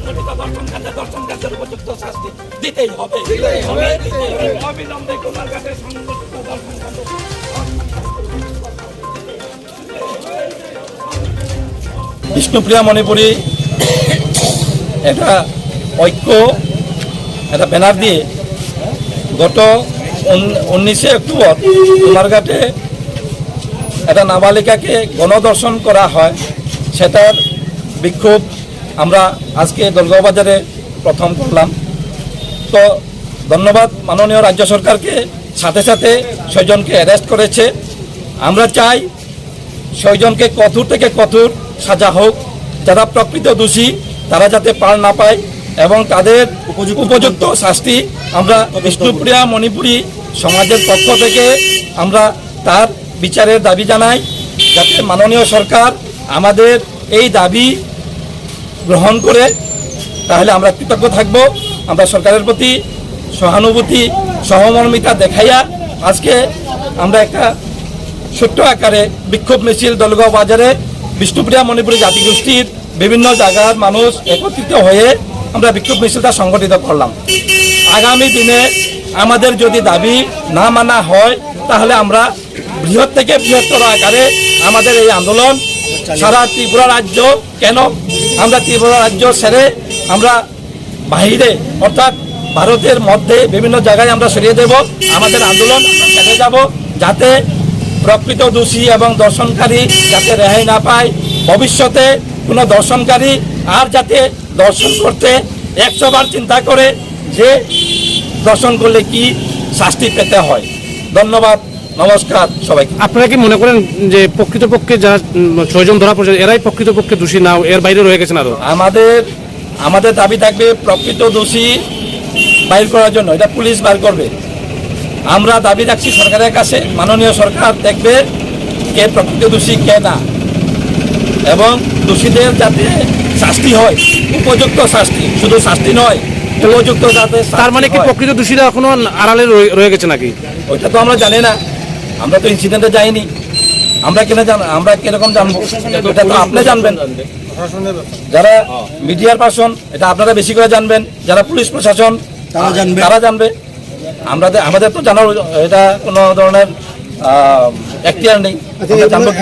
সংগঠিত দর্শনকারীদের উপযুক্ত শাস্তি দিতেই হবে। অবিলম্বে কুমারঘাটের সংগঠিত দর্শনকারী বিষ্ণুপ্রিয়া মণিপুরী একটা ঐক্য একটা ব্যানার দিয়ে গত 19 অক্টোবর কুমারঘাটে একটা নাবালিকাকে গণধর্ষণ করা হয়, সেটার বিক্ষোভ আমরা আজকে দলগাঁও বাজারে প্রথম করলাম। তো ধন্যবাদ মাননীয় রাজ্য সরকারকে, সাথে সাথে 6 জনকে অ্যারেস্ট করেছে। আমরা চাই 6 জনকে কঠোর থেকে কঠোর সাজা হোক, যারা প্রকৃত দোষী তারা যাতে পার না পায় এবং তাদের উপযুক্ত শাস্তি আমরা বিষ্ণুপ্রিয়া মণিপুরী সমাজের পক্ষ থেকে আমরা তার বিচারের দাবি জানাই, যাতে মাননীয় সরকার আমাদের এই দাবি গ্রহণ করে, তাহলে আমরা কৃতজ্ঞ থাকব। আমরা সরকারের প্রতি সহানুভূতি সহমর্মিতা দেখাইয়া আজকে আমরা একটা ছোট্ট আকারে বিক্ষোভ মিছিল দলগাঁও বাজারে বিষ্ণুপ্রিয়া মণিপুরী জাতিগোষ্ঠীর বিভিন্ন জায়গার মানুষ একত্রিত হয়ে আমরা বিক্ষোভ মিছিলটা সংগঠিত করলাম। আগামী দিনে আমাদের যদি দাবি না মানা হয় তাহলে আমরা বৃহৎ থেকে বৃহত্তর আকারে আমাদের এই আন্দোলন সারা ত্রিপুরা রাজ্য, কেন আমরা ত্রিপুরা রাজ্য ছেড়ে আমরা বাহিরে অর্থাৎ ভারতের মধ্যে বিভিন্ন জায়গায় আমরা সরিয়ে দেব। আমাদের আন্দোলন চালিয়ে যাব, যাতে প্রকৃত দোষী এবং দর্শনকারী যাতে রেহাই না পায়, ভবিষ্যতে কোনো দর্শনকারী আর যাতে দর্শন করতে 100 বার চিন্তা করে যে দর্শন করলে কি শাস্তি পেতে হয়। ধন্যবাদ, নমস্কার সবাইকে। আপনারা কি মনে করেন যে প্রকৃতপক্ষে যারা 6 জন ধরা পড়েছে এরাই প্রকৃতপক্ষে দোষী, না এর বাইরে রয়ে গেছেন আরো? আমাদের দাবি থাকবে প্রকৃত দোষী বাইর করার জন্য, এটা পুলিশ বাইর করবে। আমরা দাবি রাখছি সরকারের কাছে, মাননীয় সরকার দেখবে কে প্রকৃত দোষী কে না, এবং দোষীদের যাতে শাস্তি হয়, উপযুক্ত শাস্তি, শুধু শাস্তি নয়, উপযুক্ত যাতে। তার মানে কি প্রকৃত দোষীরা এখনো আড়ালে রয়ে গেছে নাকি? ওইটা তো আমরা জানি না, আমরা তো ইনসিডেন্টে যাইনি, আমরা আমরা কিরকম জানবো? এটা তো আপনি জানবেন, যারা মিডিয়ার পার্সন, এটা আপনারা বেশি করে জানবেন, যারা পুলিশ প্রশাসন তারা জানবে। আমাদের তো জানার এটা কোনো ধরনের এখতিয়ার নেই, আমরা জানবো।